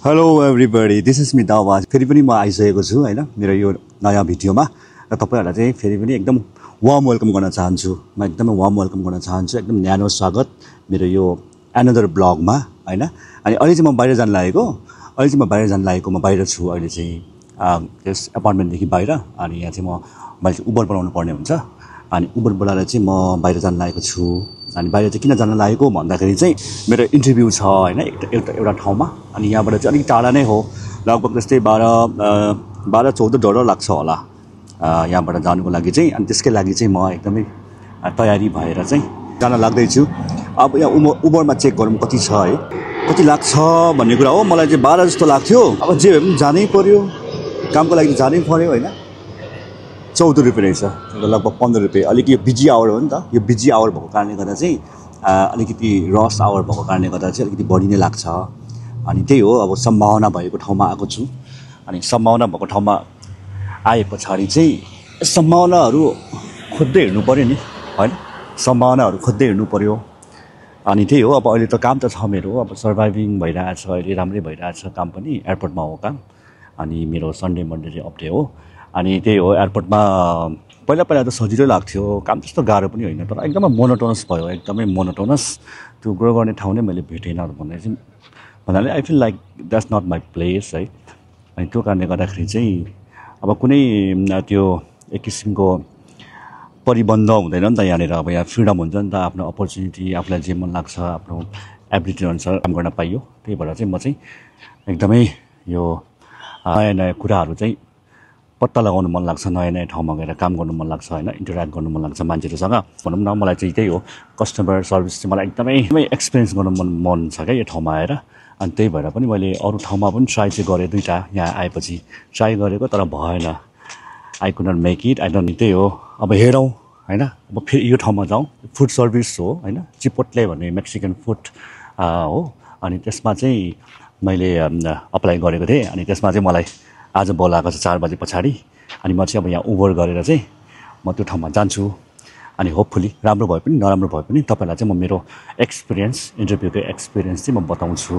Hello everybody this is me दावाज फेरि पनि म आइसकेको छु हैन मेरो यो नयाँ भिडियोमा र तपाईहरुलाई चाहिँ फेरि पनि एकदम वार्म वेलकम गर्न चाहन्छु म एकदमै वार्म वेलकम गर्न चाहन्छु एकदम न्यानो स्वागत मेरो यो अनदर ब्लगमा हैन अनि अहिले चाहिँ म बाहिर जान लागेको म बाहिर छु अहिले चाहिँ त्यस अपार्टमेन्ट देखि बाहिर अनि यहाँ चाहिँ मैले उबर बोलाउनु पर्ने हुन्छ अनि उबर बोलाएर चाहिँ म बाहिर जान लागेको छु अनि बाहिर चाहिँ किन जान लागेको भन्दाखेरि चाहिँ मेरो इन्टरभ्यु छ हैन एउटा ठाउँमा अनि यहाँबाट चाहिँ अलिक टाढा नै हो लगभग त्यस्तै 12-14 डलर लाग्छ होला यहाँबाट जानुको लागि चाहिँ अनि त्यसकै लागि चाहिँ म एकदमै तयारी भएर चाहिँ जान लाग्दैछु अब यहाँ उबरमा चेक गरौँ कति छ है कति लाग्छ भन्ने कुरा हो मलाई चाहिँ 12 जस्तो लाग्थ्यो अब जे भए पनि जानै पर्यो कामको लागि जानै पर्यो हैन 14 रुपैयाँ रहेछ लगभग 15 रुपैयाँ अलिक यो बिजी आवर हो नि त यो बिजी आवर भएको कारणले गर्दा चाहिँ अलिकति रस आवर भएको कारणले गर्दा चाहिँ अलिकति बढी नै लाग्छ अनि त्यही हो अब सम्भावना भएको ठाउँमा आएको छु अनि सम्भावना भएको ठाउँमा आए पछाडि चाहिँ सम्भावनाहरू खोज्दै हिँड्नु पर्यो नि हैन सम्भावनाहरू खोज्दै हिँड्नु पर्यो अनि त्यही हो अब अहिले त काम त छ मेरो अब सर्भाइभिङ भइरहेछ अहिले राम्रै भइरहेछ काम पनि एयरपोर्टमा हो काम अनि मेरो सन्डे मन्डे चाहिँ अफ डे हो अनि त्यही हो एयरपोर्टमा पहिला त सजिलो लाग्थ्यो काम त्यस्तो गाह्रो पनि होइन तर एकदमै मोनोटोनस भयो एकदमै मोनोटोनस त्यो ग्रो गर्ने ठाउँ नै मैले भेटेन भन्नाले I feel like that's not my place है अनि त्यो कारणले गर्दाखेरि चाहिँ अब कुनै त्यो एक किसिमको परिबन्ध हुँदैन नि त यहाँनिर अब यहाँ फ्रिडम हुन्छ नि त आफ्नो अपर्च्युनिटी आफूलाई जे मन लाग्छ आफ्नो एबिलिटी अनुसार काम गर्न पाइयो त्यही भएर चाहिँ म चाहिँ एकदमै यो नयाँ कुराहरू चाहिँ पत्ता लगाउनु मन लाग्छ नयाँ ठाउँमा गएर काम गर्नु मन लाग्छ हैन इन्टरेक्ट गर्नु मन लाग्छ मान्छेहरूसँग भनौँ न मलाई चाहिँ त्यही हो कस्टमर सर्भिस चाहिँ मलाई एकदमै एक्सपिरियन्स गर्नु मन छ क्या यो ठाउँमा आएर अनि त्यही भएर पनि मैले अरू ठाउँमा पनि ट्राई चाहिँ गरेँ दुईवटा यहाँ आएपछि ट्राई गरेको तर भएन I could not make it I don't त्यही हो अब हेरौँ हैन अब फेरि यो ठाउँमा जाउँ फुड सर्भिस हो हैन चिपोटले भन्ने मेक्सिकन फुड हो अनि त्यसमा चाहिँ मैले अप्लाई गरेको थिएँ अनि त्यसमा चाहिँ मलाई आज बोलाएको छ 4 बजे पछाडि अनि म चाहिँ अब यहाँ उबर गरेर चाहिँ म त्यो ठाउँमा जान्छु अनि होपफुली राम्रो भए पनि नराम्रो भए पनि तपाईलाई चाहिँ म मेरो एक्सपिरियन्स इन्टरभ्यूको एक्सपिरियन्स चाहिँ म बताउँछु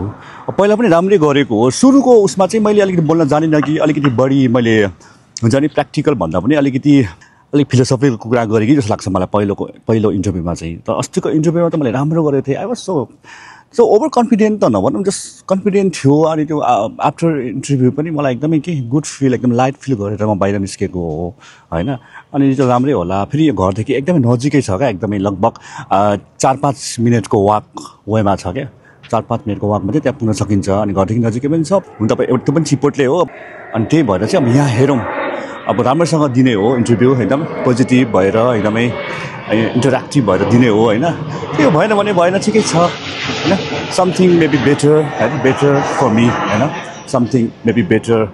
पहिला पनि राम्रै गरेको हो सुरुको उसमा चाहिँ मैले अलिकति बोल्न जानिनँ कि अलिकति बढी मैले हुन्छ नि प्र्याक्टिकल भन्दा पनि अलिक फिलोसफिकल कुरा गरेँ कि जस्तो लाग्छ मलाई पहिलो इन्टरभ्यूमा चाहिँ तर अस्तिको इन्टरभ्यूमा त मैले राम्रो गरेको थिएँ I was so over confident त नभनौँ जस्ट कन्फिडेन्ट थियो अनि त्यो आफ्टर इन्टरभ्यू पनि मलाई एकदमै के गुड फिल एकदम लाइट फिल गरेर म बाहिर निस्केको हो हैन अनि त्यो राम्रै होला फेरि यो घरदेखि एकदमै नजिकै छ क्या एकदमै लगभग 4-5 मिनटको वाक वेमा छ क्या 4-5 मिनटको वाकमा चाहिँ त्यहाँ पुग्न सकिन्छ अनि घरदेखि नजिकै पनि छ हुन त त्यो पनि चिपोटले हो अनि त्यही भएर चाहिँ अब यहाँ हेरौँ अब राम्रोसँग दिने हो इन्टरभ्यू एकदम पोजिटिभ भएर एकदमै इन्टरेक्टिभ भएर दिने हो हैन त्यो भएन भने भएन ठिकै छ हैन something maybe better better for me हैन something maybe better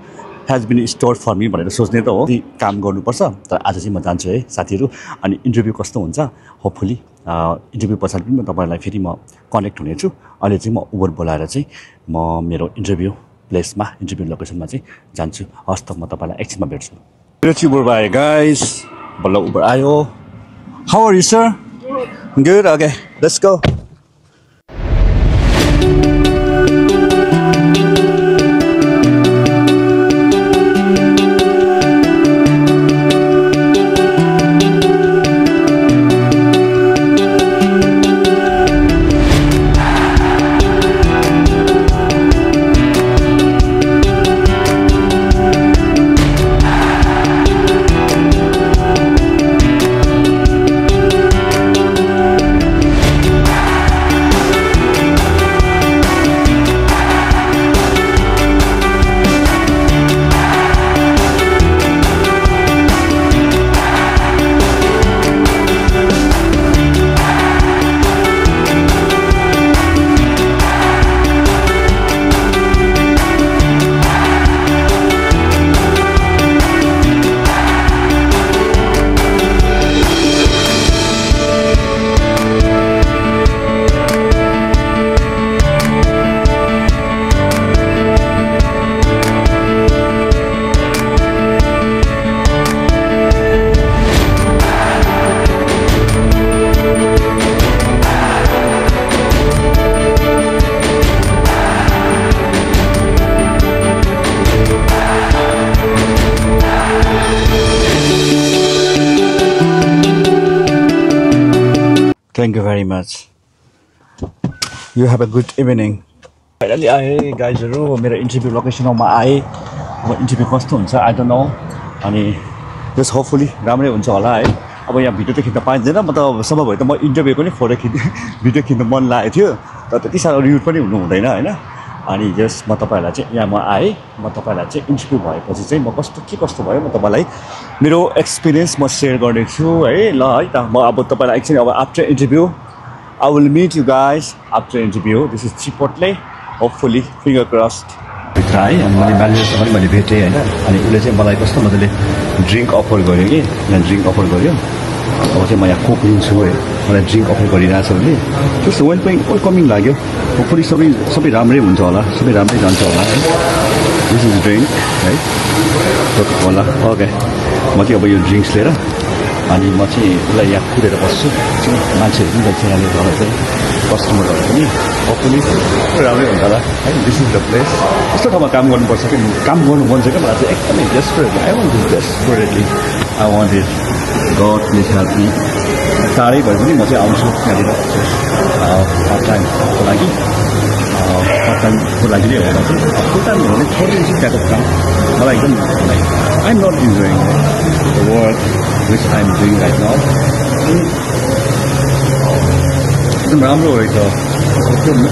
has been store for me भनेर सोच्ने त हो काम गर्नुपर्छ तर आज चाहिँ म जान्छु है साथीहरू अनि इन्टरभ्यू कस्तो हुन्छ होपफुली इन्टरभ्यू पछाडि पनि म तपाईँहरूलाई फेरि म कनेक्ट हुनेछु अहिले चाहिँ म उबर बोलाएर चाहिँ म मेरो इन्टरभ्यू प्लेसमा इन्टरभ्यू लोकेसनमा चाहिँ जान्छु हस् त म तपाईँलाई एकछिनमा भेट्छु उबर बाई गाइस बल्ल उबर आयो How are you, sir? Good. Okay, let's go. Thank you very much. You have a good evening. Finally आए गाइजहरु मेरो इन्टरभ्यु लोकेसनमा आए अब इन्टरभ्यु कस्तो हुन्छ I don't know अनि जस्ट होपफुली राम्रै हुन्छ होला है अब यहाँ भिडियो त खिच्न पाइँदैन म त सम्भव भए त म इन्टरभ्युको नि फोटो भिडियो खिच्न मन लागेको थियो तर त्यति साह्रो रिड पनि हुनु हुँदैन हैन अनि जस्ट म तपाईहरुलाई चाहिँ यहाँ म आए म तपाईहरुलाई चाहिँ इन्टरभ्यु भएपछि चाहिँ म कस्तो भयो म तपाईलाई मेरो एक्सपिरियन्स म शेयर गर्ने छु है ल है त म अब तपाईलाई एकछिन अब after interview I will meet you guys after interview. This is Chipotle. Hopefully, finger crossed. भित्र है अनि मैले म्यानेजरसँग पनि मैले भेटेँ हैन अनि उसले चाहिँ मलाई कस्तो मजाले ड्रिङ्क अफर गर्यो कि यहाँ ड्रिङ्क अफर गर्यो अब चाहिँ म यहाँ कोक लिन्छु है मलाई ड्रिङ्क अफर गरिरहेछ उसले त्यस्तो वेलकमिङ लाग्यो होपफुली सबै राम्रै हुन्छ होला सबै राम्रै जान्छ होला है दिस इज ड्रिङ्क है कोका कोला ओके म चाहिँ अब यो ड्रिङ्क्स लिएर अनि म चाहिँ उसलाई यहाँ कुरेर बस्छु मान्छेहरू पनि जान्छ यहाँनिर चाहिँ कस्टमरहरू पनि होपफुली राम्रै हुन्छ होला है दिस इज द प्लेस यस्तो ठाउँमा काम गर्नुपर्छ कि काम गर्नु मन छ क्या मलाई चाहिँ एकदमै desperately I want to desperately I want it God please help me टाढै भए पनि म चाहिँ आउँछु यहाँनिर पार्ट टाइमको लागि नै होला चाहिँ फुल टाइम हो भने छोडिदिन्छु त्यहाँको काम मलाई एकदम I am not enjoying the work which I am doing right now. एकदम राम्रो रहेछ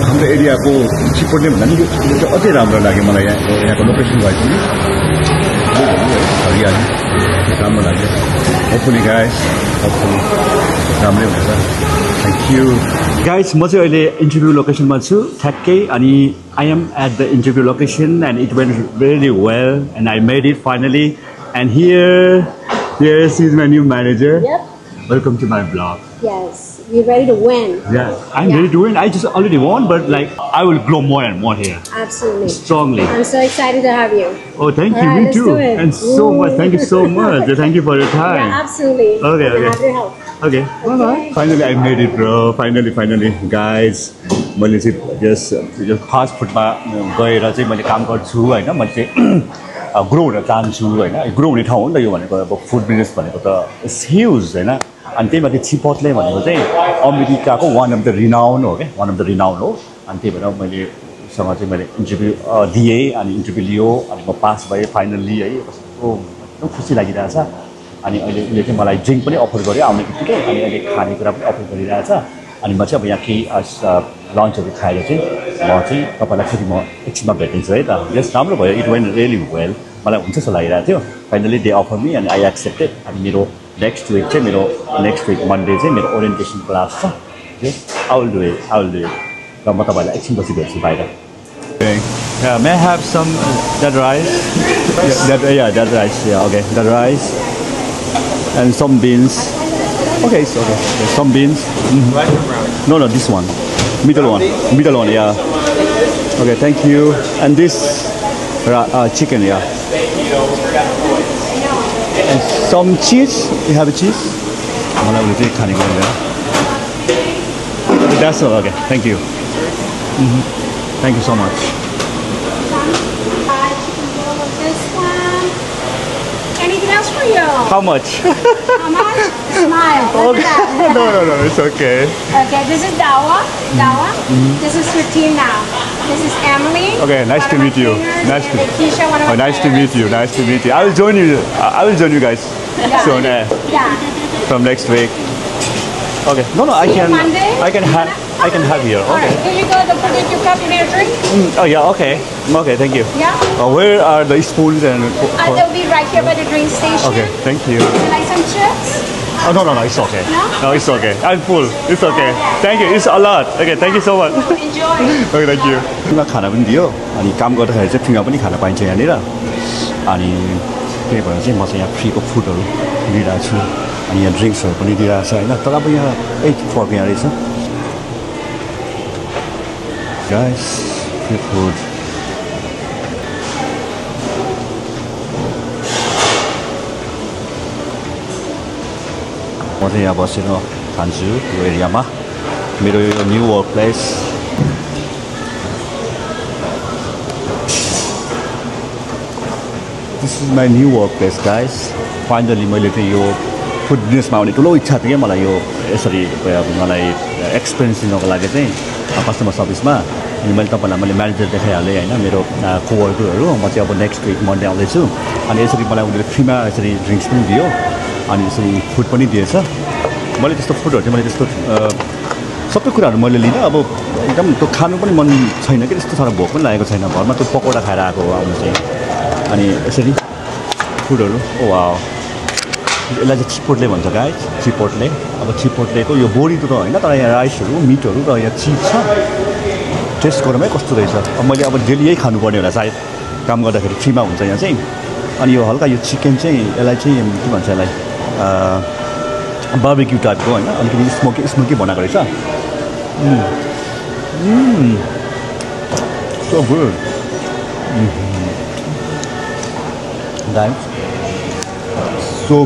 हाम्रो एरियाको चिपोटले भन्दा नि यो चाहिँ अझै राम्रो लाग्यो मलाई यहाँको लोकेसन भए पनि हरियाली राम्रो लाग्यो होपफुली गाइस होपफुली राम्रै हुन्छ थ्याङ्क यू गाइस म चाहिँ अहिले इन्टरभ्यु लोकेसनमा छु ठ्याक्कै अनि I am at the interview location and it went really well and I made it finally and here Yes, he's my new manager. Yep. Welcome to my vlog. Yes, we're ready to win. Yeah, I'm ready to win. I just already won, but like I will grow more and more here. Absolutely. Strongly. I'm so excited to have you. Oh, thank you. All right, Me let's too. do it. And so much. Thank you so much. Thank you for your time. Yeah, absolutely. Okay, Can I okay. have your help? Okay. Bye-bye. Finally, I made it, bro. Finally, guys. मैले चाहिँ just fast फुडमा गएर चाहिँ मैले काम गर्छु हैन मैले चाहिँ ग्रो हुन चाहन्छु हैन ग्रो हुने ठाउँ हो नि त यो भनेको अब फुड बिजनेस भनेको त इट्स ह्युज हैन अनि त्यही माथि चिपोटले भनेको चाहिँ अमेरिकाको वान अफ द रिनाउन हो क्या वान अफ द रिनाउन हो अनि त्यही भएर मैलेसँग चाहिँ मैले इन्टरभ्यु दिएँ अनि इन्टरभ्यु लियो अनि म पास भएँ फाइनल्ली है कस्तो एकदम खुसी लागिरहेछ अनि अहिले उसले चाहिँ मलाई ड्रिङ्क पनि अफर गर्यो आउने बित्तिकै अनि अहिले खानेकुरा पनि अफर गरिरहेछ अनि म चाहिँ अब यहाँ केही लन्चहरू खाएर चाहिँ म चाहिँ तपाईँलाई फेरि म एकछिनमा भेटिन्छु है त यस राम्रो भयो इट वेन्ट रियली वेल मलाई हुन्छ जस्तो लागिरहेको थियो फाइनली दे अफर मी अनि आई एक्सेप्टेड अनि मेरो नेक्स्ट विक मन्डे चाहिँ मेरो ओरिएन्टेसन क्लास छ आई विल डु इट र म तपाईँलाई एकछिन पछि भेट्छु बाहिर Yeah, may I have some that rice? That rice. Yeah, okay. That rice and some beans. Okay, it's okay. There's some beans. Black or brown? No, this one. Middle one, yeah. Okay, thank you. And this chicken, yeah. And some cheese. You have a cheese? That's all. Okay, thank you. Thank you so much. This one. Anything else for you? How much? How much? Smile. Look at that. No, it's okay. Okay, this is Dawa. This is your team now. This is Emily. Okay, nice to meet you. Nice to meet you. Nice to meet you. I will join you. I will join you guys soon. Yeah. From next week. Okay. No, I can. Monday? I can have here. All Okay. right. Here you go. Don't forget your cup and your drink. Oh yeah. Okay. Okay. Thank you. Yeah. Where are the spoons and? They'll be right here by the drink station. Okay. Thank you. Would you like some chips? Oh no, it's okay. No? No, it's okay. I'm full. It's okay. Thank you. It's a lot. Okay. Thank you so much. Enjoy. Okay. Thank you. खाना पनि दियो अनि काम गर्दाखेरि चाहिँ फ्रीमा पनि खाना पाइन्छ यहाँनिर अनि त्यही भएर चाहिँ म चाहिँ यहाँ फ्रीको फुडहरू दिइरहेको छु अनि यहाँ ड्रिङ्क्सहरू पनि दिइरहेको छ होइन तर अब यहाँ 8 यहाँ रहेछ गाइस फ्री फुड म चाहिँ यहाँ बसेर खान्छु यो एरियामा मेरो यो new work place this is my new work place guys finally मैले चाहिँ यो फुड बिजनेसमा आउने ठुलो इच्छा थियो क्या मलाई यो यसरी अब मलाई एक्सपिरियन्स दिनको लागि चाहिँ कस्टमर सर्भिसमा अनि मैले तपाईँलाई म्यानेजर देखाइहालेँ होइन मेरो कोवर्करहरू म चाहिँ अब नेक्स्ट विक मन्डे आउँदैछु अनि यसरी मलाई उनीहरूले फ्रीमा यसरी ड्रिङ्क्स पनि दियो अनि यसरी फुड पनि दिएछ मैले त्यस्तो फुडहरू चाहिँ मैले त्यस्तो सबै कुराहरू मैले लिइनँ अब एकदम त्यो खानु पनि मन छैन कि त्यस्तो साह्रो भोक पनि लागेको छैन घरमा त्यो पकौडा खाएर आएको हो आउनु चाहिँ अनि यसरी फुडहरू वा यसलाई चाहिँ चिपोटले भन्छ गाइस चिपोटले अब चिपोटलेको यो बोडी त होइन तर यहाँ राइसहरू मिटहरू र यहाँ चिज छ टेस्ट गरौँ है कस्तो रहेछ अब मैले अब डेली यही खानुपर्ने होला सायद काम गर्दाखेरि फ्रीमा हुन्छ यहाँ चाहिँ अनि यो हल्का यो चिकन चाहिँ यसलाई चाहिँ के भन्छ यसलाई बार्बिक्यू टाइपको होइन अलिकति स्मोकी बनाएको रहेछ so good guys so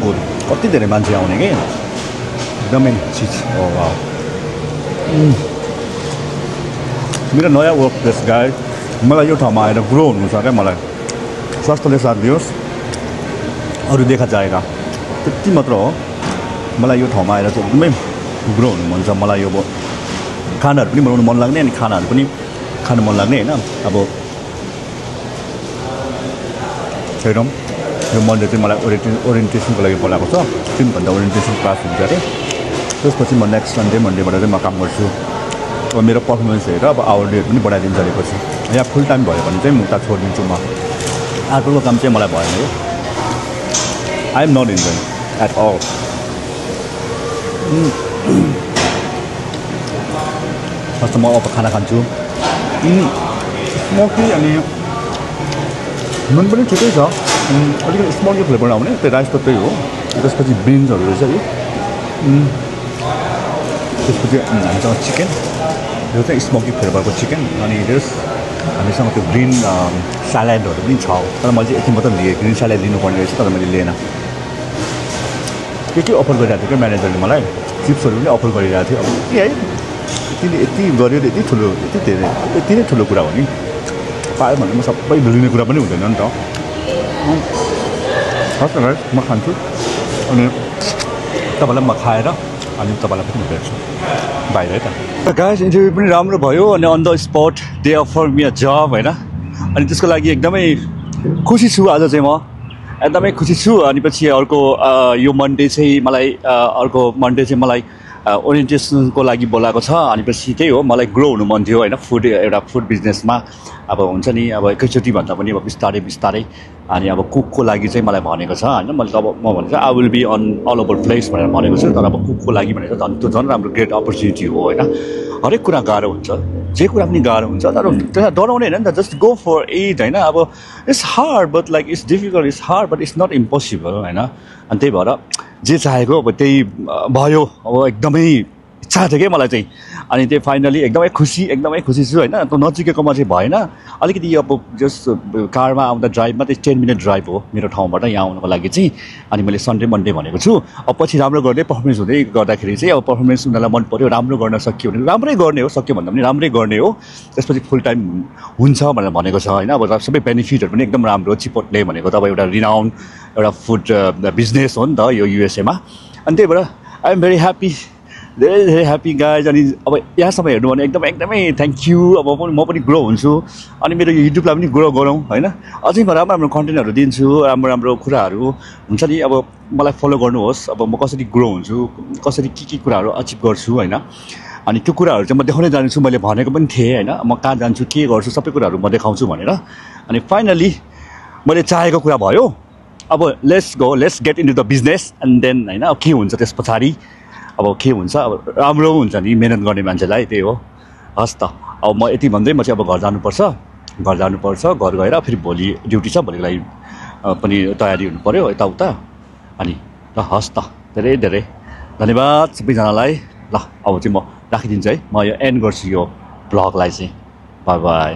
good कति धेरै मान्छे आउने कि एकदमै चिज हो वाउ मेरो नयाँ वर्क प्लेस गाइस मलाई यो ठाउँमा आएर ग्रो हुनु छ क्या मलाई स्वास्थ्यले साथ दियोस् अरू देखा जाएगा त्यति मात्र हो मलाई यो ठाउँमा आएर चाहिँ एकदमै ग्रो हुनु मन छ मलाई यो खानाहरू पनि बनाउनु मन लाग्ने अनि खानाहरू पनि खानु मन लाग्ने होइन अब हेरौँ यो मन्डे चाहिँ मलाई ओरिएन्टेसनको लागि बोलाएको छ 3 घन्टा ओरिएन्टेसन क्लास हुन्छ अरे त्यसपछि म नेक्स्ट सन्डे मन्डेबाट चाहिँ म काम गर्छु अब मेरो पर्फर्मेन्स हेरेर अब आवर डेट पनि बढाइदिन्छ अरे पछि यहाँ फुल टाइम भयो भने चाहिँ म उता छोडिदिन्छु म अर्को काम चाहिँ मलाई भएन यो I am not enjoying at all first म अब खाना खान्छु स्मोकी अनि नुन पनि ठिकै छ अलिकति स्मोकी फ्लेभर आउने त्यो राइस त त्यही हो त्यसपछि बिन्सहरू रहेछ यो त्यसपछि हामीसँग चिकन यो चाहिँ स्मोकी फ्लेभरको चिकन अनि हामीसँग त्यो ग्रिन स्यालेडहरू पनि छ तर मैले चाहिँ यति मात्र लिएँ ग्रिन स्यालेड लिनुपर्ने रहेछ तर मैले लिएन के अफर गरिरहेको थियो क्या म्यानेजरले मलाई चिप्सहरू पनि अफर गरिरहेको थियो अब के है यति गऱ्यो यति ठुलो यति नै ठुलो कुरा हो नि पायो भने म सबै लिने कुरा पनि हुँदैन नि त हस् न म खान्छु अनि तपाईँलाई म खाएर अनि तपाईँलाई पनि भेट्छु बाहिर है त गाइस इन्टरभ्यू पनि राम्रो भयो अनि on the spot they offer me a job होइन अनि त्यसको लागि एकदमै खुसी छु आज चाहिँ म एकदमै खुसी छु अनि पछि अर्को यो मन्डे चाहिँ मलाई ओरिएन्टेसनको लागि बोलाएको छ अनि पछि त्यही हो मलाई ग्रो हुनु मन थियो होइन एउटा फुड बिजनेसमा अब हुन्छ नि अब एकैचोटि भन्दा पनि अब बिस्तारै अनि अब कुकको लागि चाहिँ मलाई भनेको छ होइन मैले अब म भनेको I will be on all over place भनेर भनेको छु तर अब कुकको लागि भनेको झन् त्यो झन् राम्रो ग्रेट अपर्च्युनिटी हो होइन हरेक कुरा गाह्रो हुन्छ जे कुरा पनि गाह्रो हुन्छ तर त्यसलाई डराउने होइन नि त जस्ट गो फर इट होइन अब it's hard but like it's difficult it's hard but it's not impossible होइन अनि त्यही भएर जे चाहेको अब त्यही भयो अब एकदमै इच्छा थियो क्या मलाई चाहिँ अनि त्यही फाइनली एकदमै खुसी छु होइन त्यो नजिकैकोमा चाहिँ भएन अलिकति अब जस्ट कारमा आउँदा ड्राइभमा चाहिँ 10 मिनट ड्राइभ हो मेरो ठाउँबाट यहाँ आउनको लागि चाहिँ अनि मैले सन्डे मन्डे भनेको छु अब पछि राम्रो गर्ने पर्फर्मेन्स हुँदै गर्दाखेरि चाहिँ अब पर्फर्मेन्स उनीहरूलाई मन पऱ्यो राम्रो गर्न सक्यो भने राम्रै गर्ने हो सक्यो भन्दा पनि राम्रै गर्ने हो त्यसपछि फुल टाइम हुन्छ भनेर भनेको छ होइन अब सबै बेनिफिटहरू पनि एकदम राम्रो चिपोटले भनेको त अब एउटा रिनाउन्ड एउटा फुड बिजनेस हो नि त यो युएसएमा अनि त्यही भएर आई एम भेरी ह्याप्पी धेरै ह्याप्पी गाइज अनि अब यहाँसम्म हेर्नु भने एकदमै थ्याङ्क यू अब म पनि ग्रो हुन्छु अनि मेरो यो युट्युबलाई पनि ग्रो गरौँ होइन अझै म राम्रो कन्टेन्टहरू दिन्छु राम्रो कुराहरू हुन्छ नि अब मलाई फलो गर्नुहोस् अब म कसरी ग्रो हुन्छु कसरी के कुराहरू अचिभ गर्छु होइन अनि त्यो कुराहरू चाहिँ म देखाउनै जान्छु मैले भनेको पनि थिएँ होइन म कहाँ जान्छु के गर्छु सबै कुराहरू म देखाउँछु भनेर अनि फाइनली मैले चाहेको कुरा भयो अब let's get into the business and then होइन अब के हुन्छ त्यस पछाडि अब के हुन्छ अब राम्रो हुन्छ नि मेहनत गर्ने मान्छेलाई त्यही हो हस् त अब म यति भन्दै म चाहिँ अब घर जानुपर्छ घर गएर फेरि भोलि ड्युटी छ भोलिको लागि पनि तयारी हुनु पऱ्यो यताउता अनि ल हस् त धेरै धन्यवाद सबैजनालाई ल अब चाहिँ म राखिदिन्छु है म यो एन्ड गर्छु यो ब्लगलाई चाहिँ बाई